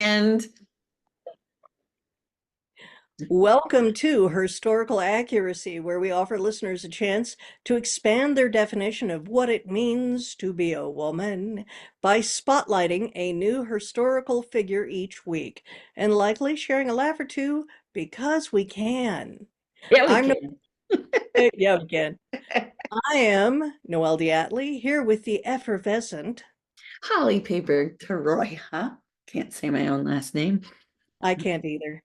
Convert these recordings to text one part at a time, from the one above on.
And Welcome to Historical Accuracy, where we offer listeners a chance to expand their definition of what it means to be a woman by spotlighting a new historical figure each week and likely sharing a laugh or two because we can. yeah, we I'm can. yeah, we can. I am Noelle Diatley here with the effervescent. Holly Paper Roy, huh? Can't say my own last name. I can't either.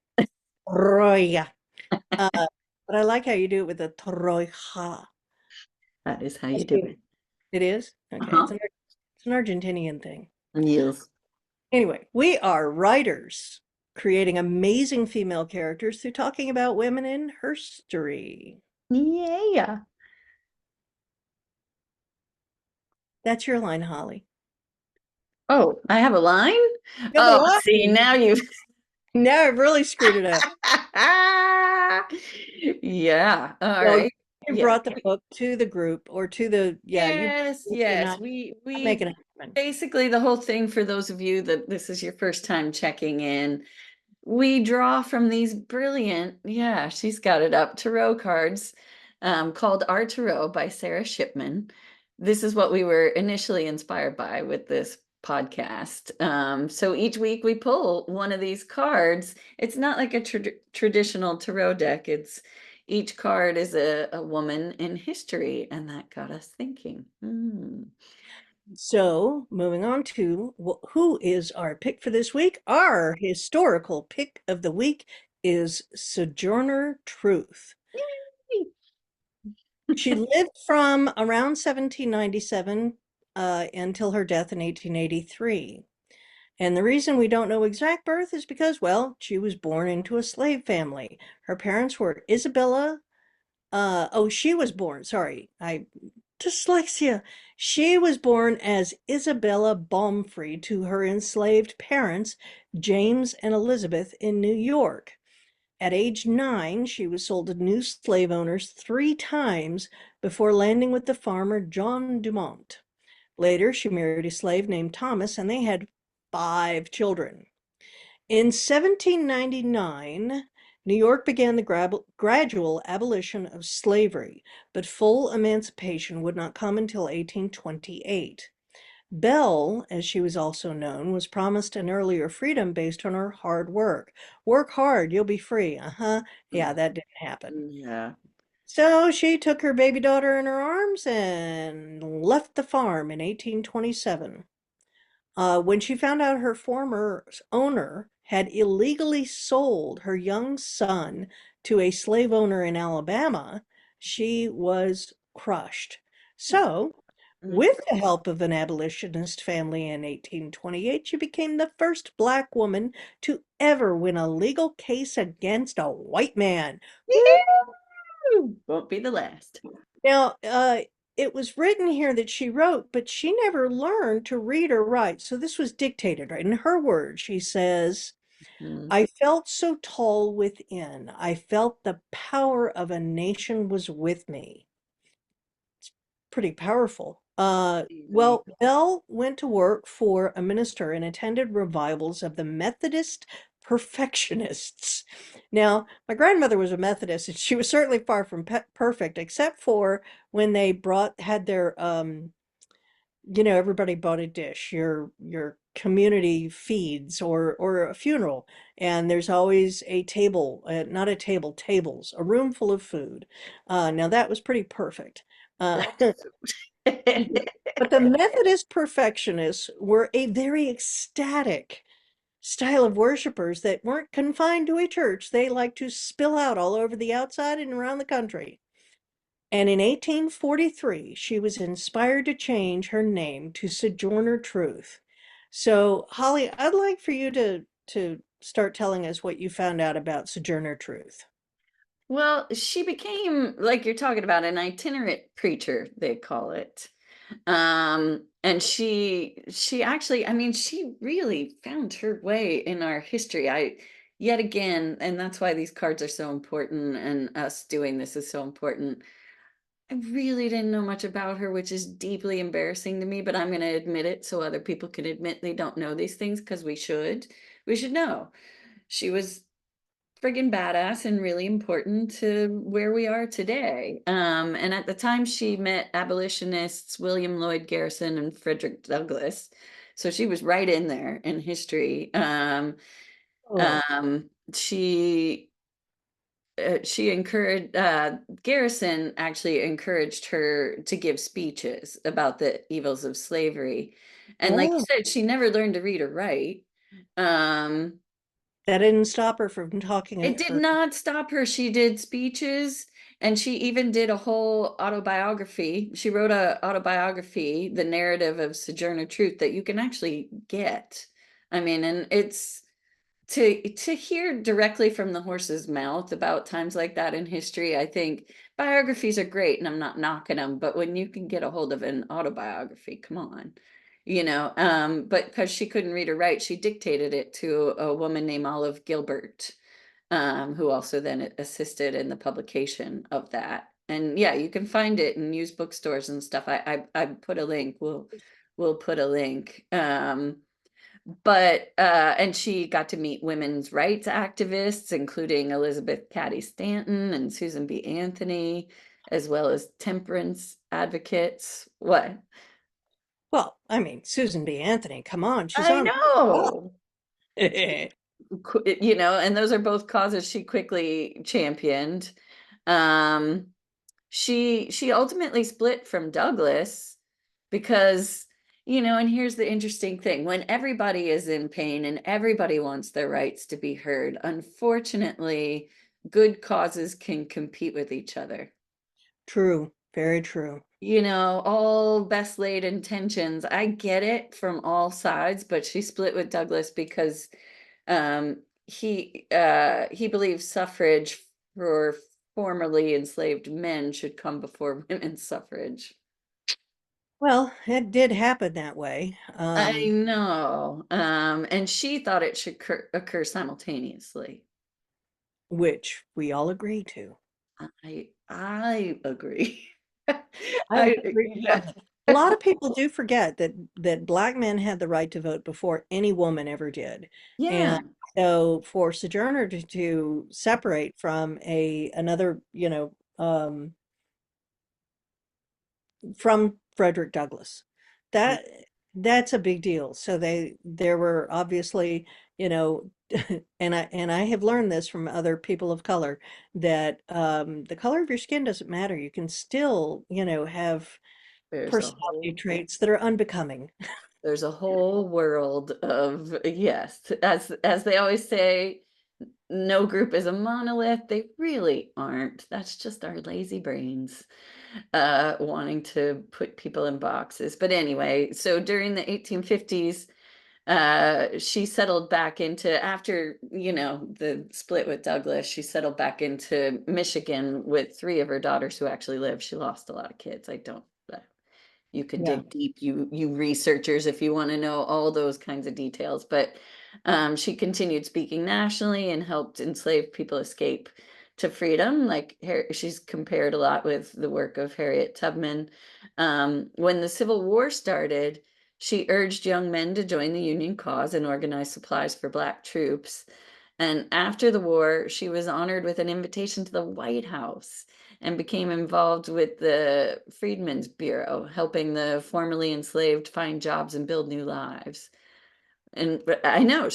Troya. Uh, but I like how you do it with the Troja. That is how I you do mean, it. it is? Okay, Uh-huh. it's an Argentinian thing. Yes. Anyway, we are writers creating amazing female characters through talking about women in history. Yeah. That's your line, Holly. Oh, I have a line? You have a Oh, see, line. now you've Now I've really screwed it up. Yeah. All Well, right. you Yeah. brought the book to the group or to the, yeah, you Yes, and yes. I'm We making it happen. basically the whole thing for those of you that this is your first time checking in. We draw from these brilliant, yeah, she's got it up, tarot cards called Our Tarot by Sarah Shipman. This is what we were initially inspired by with this podcast. So each week we pull one of these cards. It's not like a traditional tarot deck. It's each card is a woman in history, and that got us thinking. So, moving on to who is our pick for this week? Our historical pick of the week is Sojourner Truth. She lived from around 1797 until her death in 1883. And the reason we don't know exact birth is because, well, she was born into a slave family. Her parents were Isabella. She was born, sorry, dyslexia. She was born as Isabella Baumfree to her enslaved parents, James and Elizabeth, in New York. At age 9, she was sold to new slave owners 3 times before landing with the farmer John Dumont. Later, she married a slave named Thomas, and they had 5 children. In 1799, New York began the gradual abolition of slavery, but full emancipation would not come until 1828. Belle, as she was also known, was promised an earlier freedom based on her hard work. Work hard, you'll be free. Uh-huh. Yeah, that didn't happen. Yeah. So she took her baby daughter in her arms and left the farm in 1827. When she found out her former owner had illegally sold her young son to a slave owner in Alabama, she was crushed. So, Mm. with the help of an abolitionist family in 1828, she became the first Black woman to ever win a legal case against a white man. Woo! Won't be the last. Now, it was written here that she wrote, but she never learned to read or write. So this was dictated, right? In her words, she says, Mm. I felt so tall within. I felt the power of a nation was with me. Pretty powerful. Really. Well, Bell went to work for a minister and attended revivals of the Methodist perfectionists. Now, my grandmother was a Methodist, and she was certainly far from perfect, except for when they had their everybody bought a dish, your community feeds or a funeral, and there's always a table, not a table, tables, a room full of food. Now that was pretty perfect. That's But the Methodist perfectionists were a very ecstatic style of worshipers that weren't confined to a church. They liked to spill out all over the outside and around the country. And in 1843, she was inspired to change her name to Sojourner Truth. So, Holly, I'd like for you to start telling us what you found out about Sojourner Truth. Well, she became, like you're talking about, an itinerant preacher, they call it. And she actually, I mean, she really found her way in our history. Yet again, and that's why these cards are so important and us doing this is so important. I really didn't know much about her, which is deeply embarrassing to me, but I'm going to admit it so other people can admit they don't know these things because we should. We should know. She was friggin' badass and really important to where we are today. And at the time, she met abolitionists William Lloyd Garrison and Frederick Douglass. So she was right in there in history. Oh, She she encouraged Garrison actually encouraged her to give speeches about the evils of slavery, and like you oh, said, she never learned to read or write. Um, that didn't stop her from talking it did her. not stop her. She did speeches, and she even did a whole autobiography. She wrote a autobiography, the narrative of Sojourner Truth, that you can actually get. I mean, and it's to hear directly from the horse's mouth about times like that in history. I think biographies are great, and I'm not knocking them, but when you can get a hold of an autobiography, come on. But because she couldn't read or write, she dictated it to a woman named Olive Gilbert, who also then assisted in the publication of that. And yeah, you can find it in used bookstores and stuff. I put a link. We'll put a link. But and she got to meet women's rights activists, including Elizabeth Cady Stanton and Susan B. Anthony, as well as temperance advocates. What? Well, I mean, Susan B. Anthony, come on, she's I on. know. Oh. And those are both causes she quickly championed. Um, she ultimately split from Douglas because, and here's the interesting thing, when everybody is in pain and everybody wants their rights to be heard, unfortunately, good causes can compete with each other. True, very true. All best laid intentions. I get it from all sides, but she split with Douglas because he believes suffrage for formerly enslaved men should come before women's suffrage. Well, it did happen that way, I know. And she thought it should occur simultaneously. which we all agree to. I agree. I I agree. yeah. A lot of people do forget that black men had the right to vote before any woman ever did. And Yeah, so for Sojourner to separate from another, from Frederick Douglass, that that's a big deal. So there were obviously, you know, and I have learned this from other people of color that the color of your skin doesn't matter. You can still, have there's a personality whole traits that are unbecoming. there's a whole world of yes, as they always say, no group is a monolith. They really aren't. That's just our lazy brains wanting to put people in boxes. But anyway, so during the 1850s, she settled back into, after, the split with Douglas, she settled back into Michigan with three of her daughters who actually lived. She lost a lot of kids. I don't, you could Yeah. dig deep, you researchers, if you want to know all those kinds of details. But she continued speaking nationally and helped enslaved people escape to freedom. Like she's compared a lot with the work of Harriet Tubman. When the Civil War started, she urged young men to join the Union cause and organize supplies for Black troops. And after the war, she was honored with an invitation to the White House and became involved with the Freedmen's Bureau, helping the formerly enslaved find jobs and build new lives. And but I know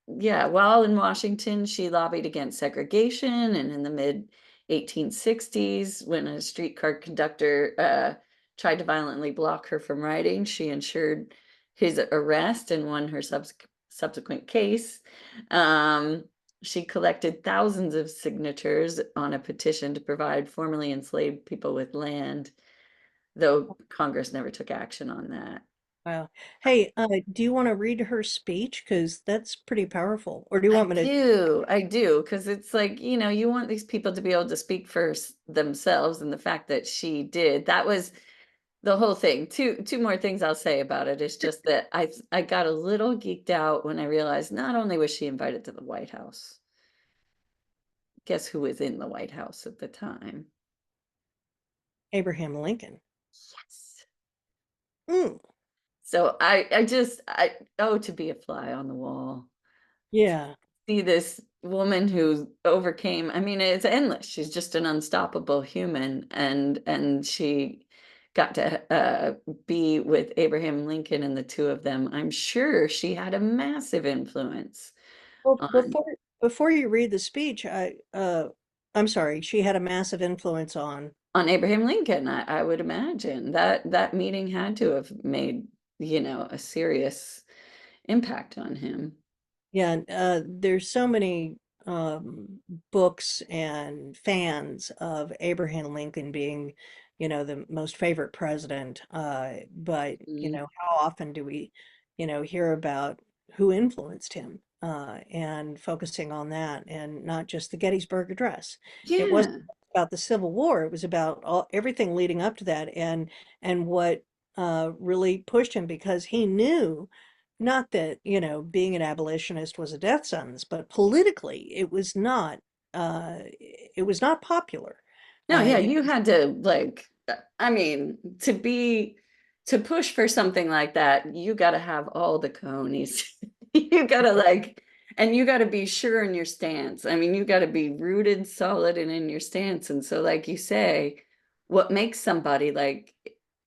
yeah, while in Washington, she lobbied against segregation. And in the mid 1860s, when a streetcar conductor tried to violently block her from riding, she ensured his arrest and won her subsequent case. Um, she collected thousands of signatures on a petition to provide formerly enslaved people with land, though Congress never took action on that. Wow. Hey, do you want to read her speech? Because that's pretty powerful. Or do you want me to? I do, because it's like, you want these people to be able to speak for themselves, and the fact that she did, that was the whole thing. Two more things I'll say about it is just that I got a little geeked out when I realized not only was she invited to the White House, guess who was in the White House at the time? Abraham Lincoln. Yes. Mm. So oh, to be a fly on the wall. Yeah. See this woman who overcame, I mean, it's endless. She's just an unstoppable human, and she got to be with Abraham Lincoln, and the two of them, I'm sure she had a massive influence Well, on before you read the speech, I'm sorry, she had a massive influence Abraham Lincoln. I would imagine that that meeting had to have made, a serious impact on him. yeah, there's so many books and fans of Abraham Lincoln being, the most favorite president. But, Mm. how often do we, hear about who influenced him and focusing on that and not just the Gettysburg Address. It wasn't Yeah. about the Civil War. It was about everything leading up to that and what really pushed him because he knew not that, being an abolitionist was a death sentence, but politically it was not popular. No, yeah, It you had to like, I mean, to push for something like that, you got to have all the cojones. You got to like, and you got to be sure in your stance. I mean, you got to be rooted solid and in your stance. And so, like you say, what makes somebody like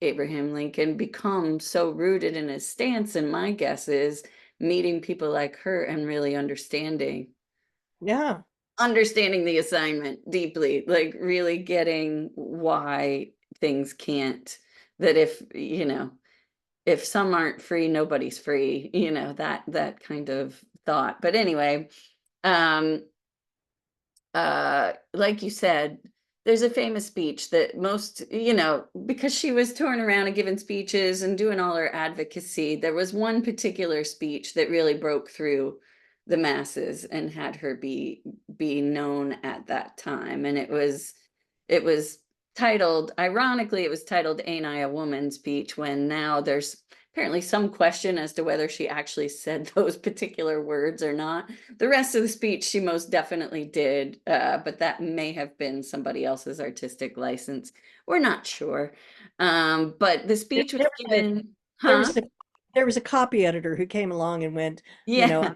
Abraham Lincoln become so rooted in his stance, and my guess is meeting people like her and really yeah. understanding the assignment deeply, like really getting why things can't, that if some aren't free, nobody's free, that kind of thought. But anyway, um, like you said, there's a famous speech that most, because she was touring around and giving speeches and doing all her advocacy, there was one particular speech that really broke through the masses and had her be known at that time. And it was titled, ironically, it was titled Ain't I a Woman speech, when now there's apparently some question as to whether she actually said those particular words or not. The rest of the speech she most definitely did, but that may have been somebody else's artistic license. We're not sure. But the There, speech was there was a given, there huh? was a there was a copy editor who came along and went, Yeah.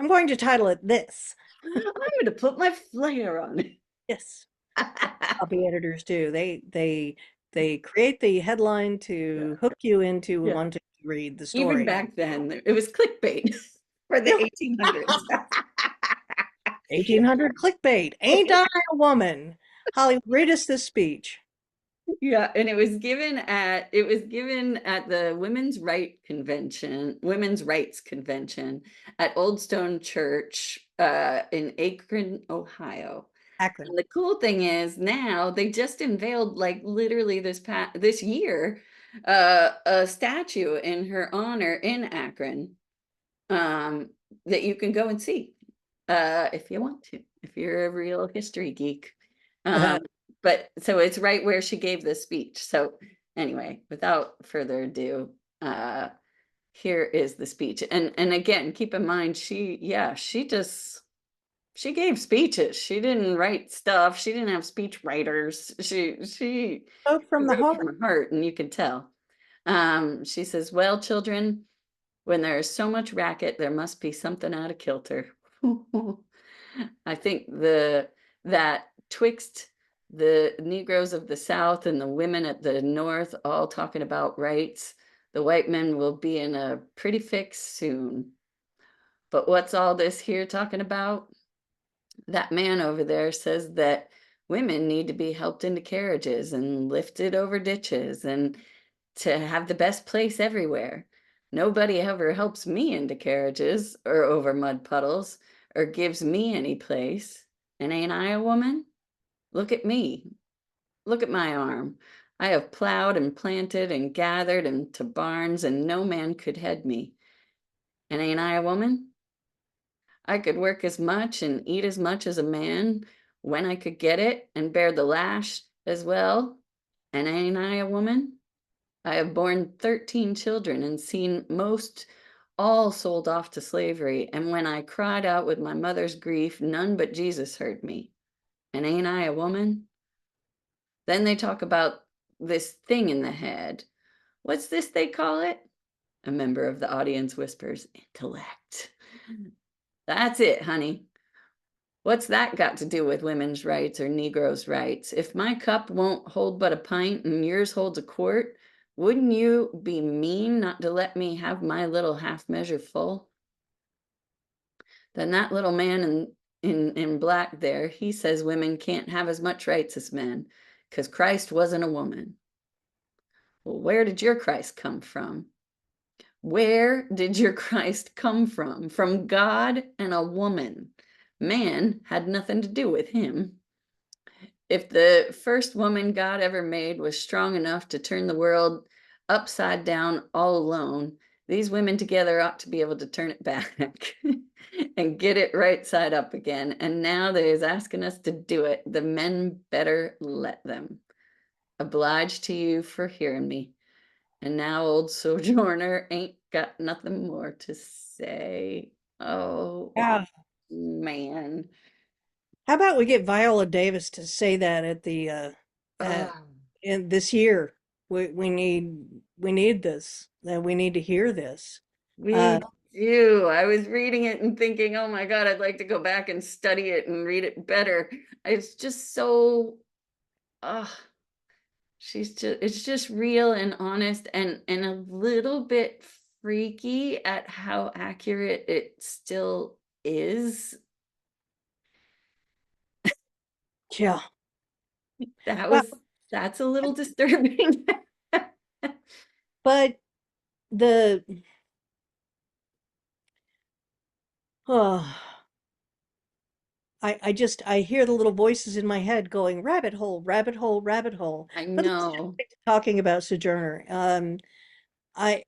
I'm going to title it this. I'm going to put my flair on it. Yes. Copy editors do. They create the headline Yeah. to hook you into Yeah. wanting to read the Even story. back then, it was clickbait for the Yeah. 1800s. 1800 clickbait. Ain't I a woman? Holly, read us this speech. Yeah, and it was given at the Women's Rights Convention at Old Stone Church in Akron, Ohio. Akron. And the cool thing is now they just unveiled, like literally this year, a statue in her honor in Akron, um, that you can go and see, if you want to, if you're a real history geek. Um, but so it's right where she gave the speech. So anyway, without further ado, uh, here is the speech. And again, keep in mind, she gave speeches. She didn't write stuff. She didn't have speech writers. Spoke She from the wrote heart. from her heart, and you can tell. She says, "Well, children, when there is so much racket, there must be something out of kilter." I think that twixt the Negroes of the South and the women at the North all talking about rights, the white men will be in a pretty fix soon. But what's all this here talking about? That man over there says that women need to be helped into carriages and lifted over ditches and to have the best place everywhere. Nobody ever helps me into carriages or over mud puddles or gives me any place. And ain't I a woman? Look at me. Look at my arm. I have plowed and planted and gathered into barns, and no man could head me. And ain't I a woman? I could work as much and eat as much as a man when I could get it and bear the lash as well. And ain't I a woman? I have borne 13 children and seen most all sold off to slavery. And when I cried out with my mother's grief, none but Jesus heard me. And ain't I a woman? Then they talk about this thing in the head. What's this they call it? A member of the audience whispers, intellect. That's it, honey. What's that got to do with women's rights or Negroes' rights? If my cup won't hold but a pint and yours holds a quart, wouldn't you be mean not to let me have my little half measure full? Then that little man in black there, he says women can't have as much rights as men, 'cause Christ wasn't a woman. Well, where did your Christ come from? Where did your Christ come from? From God and a woman. Man had nothing to do with him. If the first woman God ever made was strong enough to turn the world upside down all alone, these women together ought to be able to turn it back and get it right side up again. And now they's asking us to do it. The men better let them. Obliged to you for hearing me. And now old Sojourner ain't got nothing more to say. Oh, Yeah. man. How about we get Viola Davis to say that at the at Oh, in this year? We need this. That we need to hear this. Uh, me too. I was reading it and thinking, oh my God, I'd like to go back and study it and read it better. It's just so, uh, it's just real and honest and a little bit freaky at how accurate it still is. yeah. That Well, was, that's a little disturbing. but the oh, I hear the little voices in my head going rabbit hole, rabbit hole, rabbit hole. I But let's know. get talking about Sojourner. I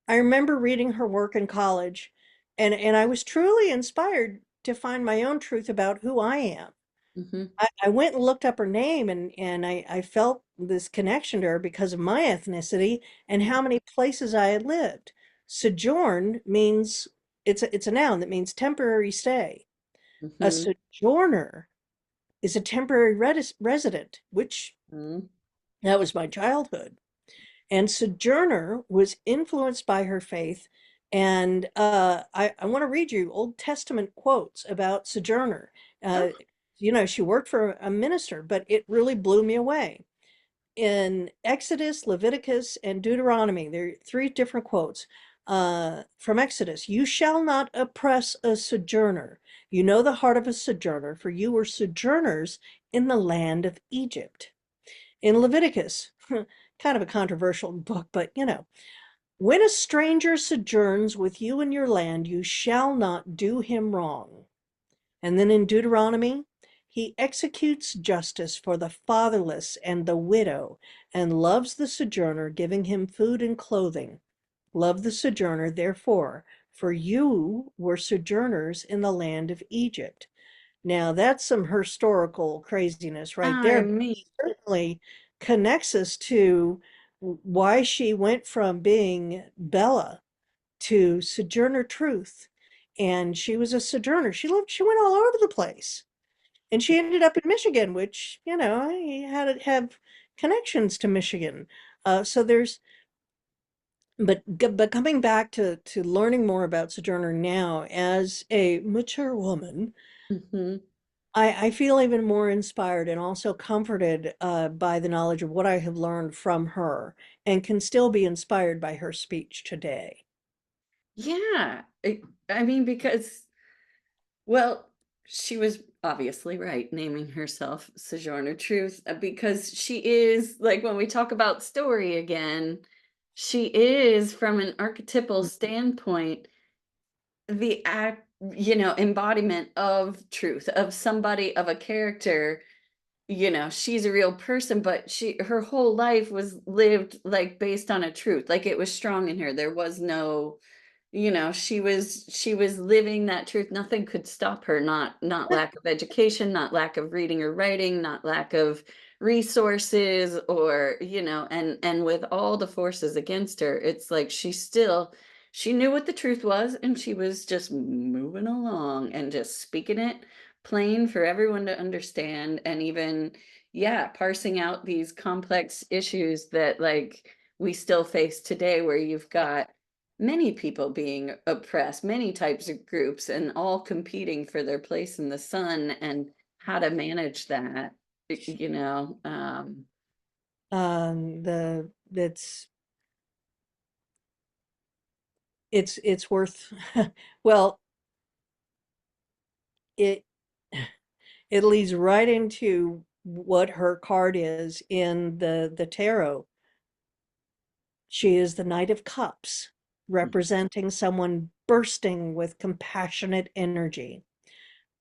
I remember reading her work in college, and I was truly inspired to find my own truth about who I am. Mhm, I went and looked up her name, and I felt this connection to her because of my ethnicity and how many places I had lived. Sojourn means it's a noun that means temporary stay. A mhm, sojourner is a temporary resident, which mhm. that was my childhood. And Sojourner was influenced by her faith. And I want to read you Old Testament quotes about Sojourner. Oh, She worked for a minister, but it really blew me away. In Exodus, Leviticus, and Deuteronomy, there are three different quotes from Exodus. You shall not oppress a sojourner. You know the heart of a sojourner, for you were sojourners in the land of Egypt. In Leviticus, kind of a controversial book, but when a stranger sojourns with you in your land, you shall not do him wrong. And then in Deuteronomy, he executes justice for the fatherless and the widow and loves the sojourner, giving him food and clothing. Love the sojourner, therefore, for you were sojourners in the land of Egypt. Now, that's some historical craziness right I there, but mean, it certainly connects us to why she went from being Bella to Sojourner Truth. And she was a sojourner. She went all over the place. And she ended up in Michigan, which, I had to have connections to Michigan. So there's, but coming back to learning more about Sojourner now as a mature woman, mhm. I feel even more inspired and also comforted by the knowledge of what I have learned from her and can still be inspired by her speech today. Yeah. I mean, because, well, she was obviously right naming herself Sojourner Truth because she is, like, when we talk about story again, she is, from an archetypal standpoint, the embodiment of truth, of somebody, of a character. She's a real person, but her whole life was lived like based on a truth. Like, it was strong in her. There was no, she was living that truth. Nothing could stop her. Not lack of education, not lack of reading or writing, not lack of resources, or and with all the forces against her, it's like she knew what the truth was, and she was just moving along and just speaking it plain for everyone to understand, and even, yeah, parsing out these complex issues that, like, we still face today, where you've got many people being oppressed, many types of groups, and all competing for their place in the sun, and how to manage that, you know. The it's worth well, it it leads right into what her card is in the tarot. She is the Knight of Cups, representing someone bursting with compassionate energy,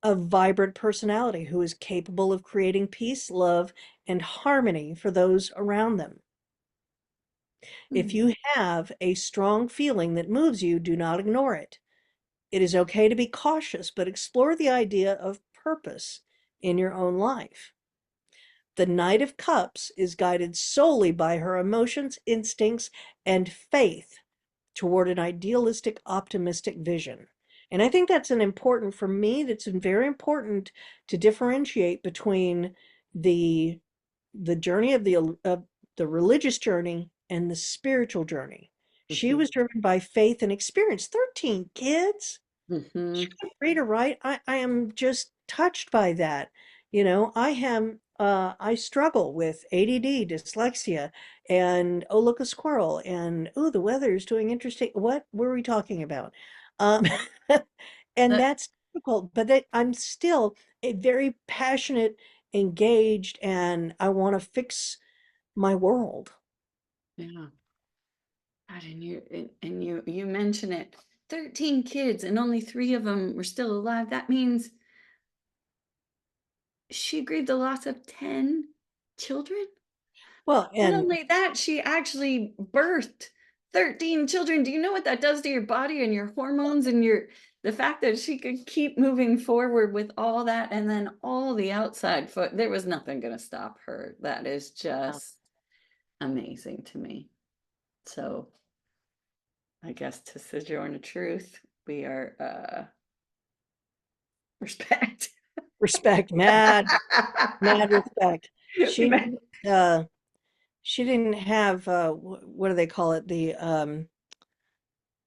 a vibrant personality who is capable of creating peace, love, and harmony for those around them. If Hmm. you have a strong feeling that moves you, do not ignore it. It is okay to be cautious, but explore the idea of purpose in your own life. The Knight of Cups is guided solely by her emotions, instincts, and faith toward an idealistic, optimistic vision. And I think that's an important, for me, that's very important to differentiate between the the journey of the religious journey and the spiritual journey. She Hmm. was driven by faith and experience. 13 kids. She Hmm. couldn't read or write. I am just touched by that. I struggle with ADD, dyslexia, and oh, look, a squirrel, and oh, the weather is doing interesting. What were we talking about? Um, and That, that's difficult, but that I'm still a very passionate, engaged, and I want to fix my world. yeah. God, and you mention it. 13 kids and only three of them were still alive. That means she grieved the loss of 10 children. Well, Not and only that, she actually birthed 13 children. Do you know what that does to your body and your hormones and the fact that she could keep moving forward with all that, and then all the outside foot, there was nothing going to stop her. That is just amazing to me. So I guess to Sojourner Truth, we are respect. respect, mad respect. She uh she didn't have what do they call it?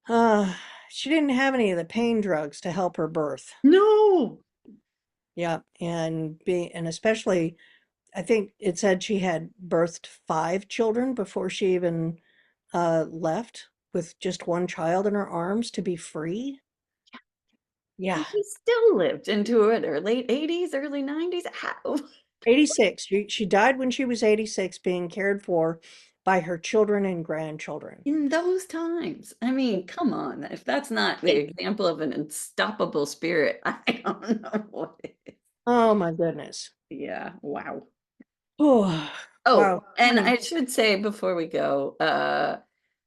Uh she didn't have any of the pain drugs to help her birth. No. Yeah, and especially I think it said she had birthed 5 children before she even left with just one child in her arms to be free. Yeah. And she still lived into it, her late 80s, early 90s. How? 86. She died when she was 86, being cared for by her children and grandchildren. In those times. I mean, come on. If that's not the example of an unstoppable spirit, I don't know what is. Oh my goodness. Yeah, wow. Oh, Oh, wow. and Honey, I should say before we go,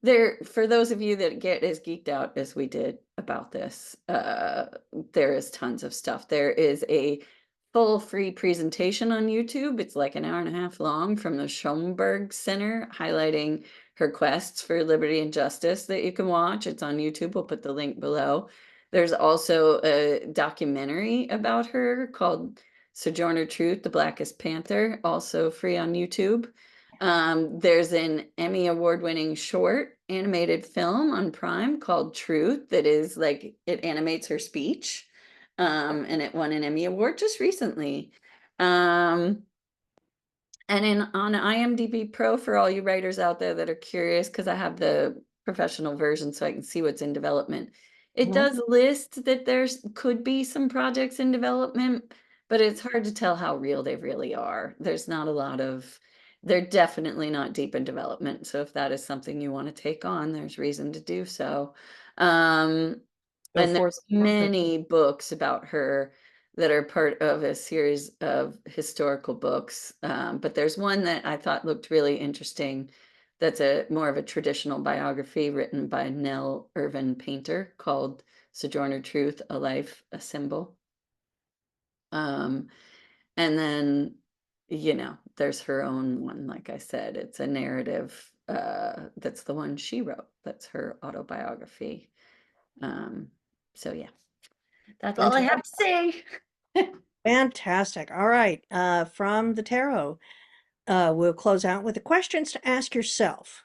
there, for those of you that get as geeked out as we did about this, there is tons of stuff. There is a full free presentation on YouTube. It's like an hour and a half long, from the Schoenberg Center, highlighting her quests for liberty and justice, that you can watch. It's on YouTube. We'll put the link below. There's also a documentary about her called Sojourner Truth, The Blackest Panther, also free on YouTube. There's an Emmy award-winning short animated film on Prime called Truth, that is like, it animates her speech. And it won an Emmy award just recently. Um, and in on IMDb Pro, for all you writers out there that are curious, because I have the professional version so I can see what's in development. It mhm. does list that there's could be some projects in development, but it's hard to tell how real they really are. There's not a lot of, they're definitely not deep in development. So if that is something you want to take on, there's reason to do so. Um, Go and forth. there's many books about her that are part of a series of historical books. But there's one that I thought looked really interesting. That's a more of a traditional biography written by Nell Irvin Painter, called Sojourner Truth, A Life, a Symbol. Um, and then, there's her own one. Like I said, it's a narrative. That's the one she wrote. That's her autobiography. Um, so yeah, that's all I Fantastic. have to say. Fantastic. All right. From the tarot, we'll close out with the questions to ask yourself.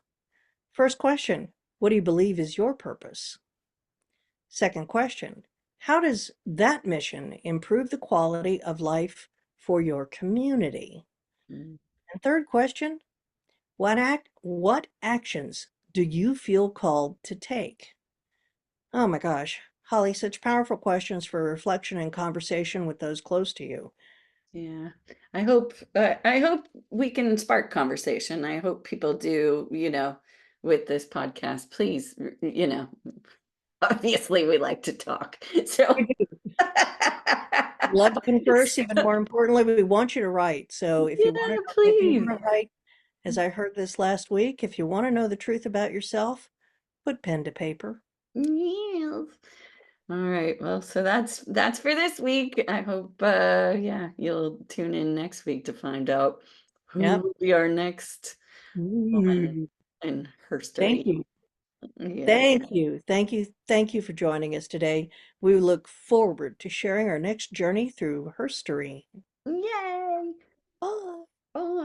First question, what do you believe is your purpose? Second question, how does that mission improve the quality of life for your community? Mm. And third question, what actions do you feel called to take? Oh my gosh, Holly, such powerful questions for reflection and conversation with those close to you. Yeah. I hope we can spark conversation. I hope people do, with this podcast. Please, obviously we like to talk. We So do. We love to converse. Even so, more importantly, we want you to write. So if you want yeah, to, if you please. want to write, as I heard this last week, if you want to know the truth about yourself, put pen to paper. Yes. All right. Well, so that's for this week. I hope yeah, you'll tune in next week to find out who Yep. will be our next woman Ooh, in thank history. you. Yes. Thank you. Thank you. Thank you for joining us today. We look forward to sharing our next journey through her story. Yay. Bye. Oh,